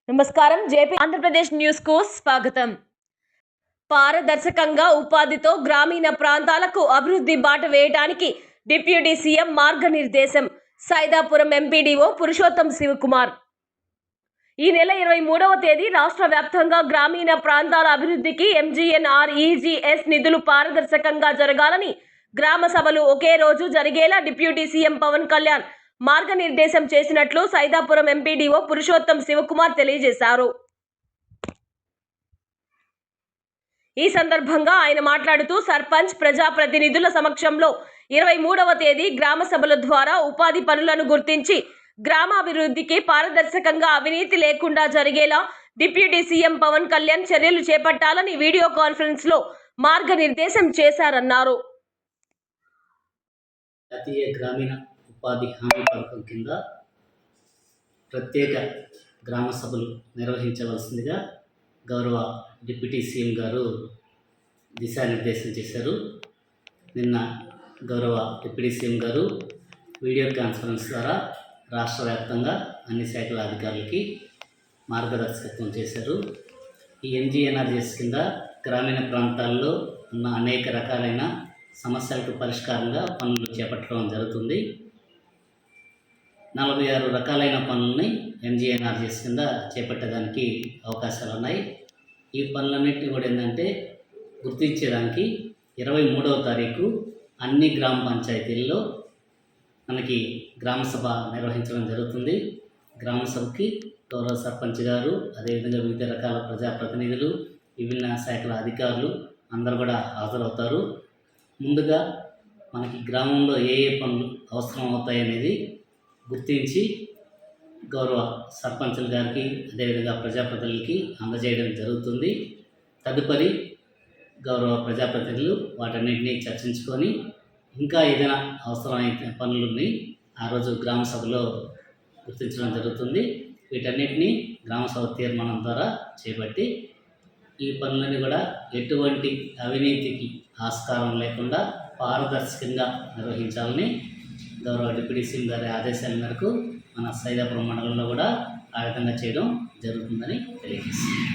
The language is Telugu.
నమస్కారం. జేపీ ఆంధ్రప్రదేశ్ న్యూస్ కు స్వాగతం. పారదర్శకంగా ఉపాధితో గ్రామీణ ప్రాంతాలకు అభివృద్ధి బాట వేయడానికి డిప్యూటీ సీఎం మార్గనిర్దేశం. సైదాపురం ఎంపీడీఓ పురుషోత్తం శివకుమార్. ఈ నెల 23వ తేదీ రాష్ట్ర వ్యాప్తంగా గ్రామీణ ప్రాంతాల అభివృద్ధికి ఎంజీఎన్ఆర్ఈజీఎస్ నిధులు పారదర్శకంగా జరగాలని, గ్రామ సభలు ఒకే రోజు జరిగేలా డిప్యూటీ సీఎం పవన్ కళ్యాణ్ మార్గనిర్దేశం చేసినట్లు సైదాపురం ఎంపీడీఓ పురుషోత్తం శివకుమార్ తెలియజేశారు. ఈ సందర్భంగా ఆయన మాట్లాడుతూ, సర్పంచ్, ప్రజాప్రతినిధుల సమక్షంలో 23వ తేదీ గ్రామ సభల ద్వారా ఉపాధి పనులను గుర్తించి గ్రామాభివృద్ధికి పారదర్శకంగా, అవినీతి లేకుండా జరిగేలా డిప్యూటీ సీఎం పవన్ కళ్యాణ్ చర్యలు చేపట్టాలని వీడియో కాన్ఫరెన్స్ లో మార్గనిర్దేశం చేశారన్నారు. జాతీయ గ్రామీణ ఉపాధి హామీ పథకం కింద ప్రత్యేక గ్రామ సభలు నిర్వహించవలసిందిగా గౌరవ డిప్యూటీ సీఎం గారు దిశానిర్దేశం చేశారు. నిన్న గౌరవ డిప్యూటీ సీఎం గారు వీడియో కాన్ఫరెన్స్ ద్వారా రాష్ట్ర వ్యాప్తంగా అన్ని శాఖల అధికారులకి మార్గదర్శకత్వం చేశారు. ఈ ఎంజీఎన్ఆర్జీఎస్ కింద గ్రామీణ ప్రాంతాల్లో ఉన్న అనేక రకాలైన సమస్యలకు పరిష్కారంగా పనులు చేపట్టడం జరుగుతుంది. 46 రకాలైన పనులని ఎంజీఎన్ఆర్జీఎస్ కింద చేపట్టడానికి అవకాశాలు ఉన్నాయి. ఈ పనులన్నింటినీ కూడా ఏంటంటే గుర్తించడానికి 23వ తారీఖు అన్ని గ్రామ పంచాయతీల్లో మనకి గ్రామ సభ నిర్వహించడం జరుగుతుంది. గ్రామ సభకి గౌరవ సర్పంచ్ గారు, అదేవిధంగా వివిధ రకాల ప్రజాప్రతినిధులు, విభిన్న శాఖల అధికారులు అందరూ కూడా హాజరవుతారు. ముందుగా మనకి గ్రామంలో ఏ పనులు అవసరం అవుతాయి అనేది గుర్తించి గౌరవ సర్పంచుల గారికి, అదేవిధంగా ప్రజాప్రతినిధులకి అందజేయడం జరుగుతుంది. తదుపరి గౌరవ ప్రజాప్రతినిధులు వాటన్నింటినీ చర్చించుకొని ఇంకా ఏదైనా అవసరమైన పనులని ఆ రోజు గ్రామ సభలో గుర్తించడం జరుగుతుంది. వీటన్నిటినీ గ్రామ సభ తీర్మానం ద్వారా చేపట్టి ఈ పనులని కూడా ఎటువంటి అవినీతికి ఆస్కారం లేకుండా పారదర్శకంగా నిర్వహించాలని గౌరవ డిప్యూటీ సీఎం గారి ఆదేశాల మేరకు మన సైదాపురం మండలంలో కూడా ఆ విధంగా చేయడం జరుగుతుందని తెలియజేస్తుంది.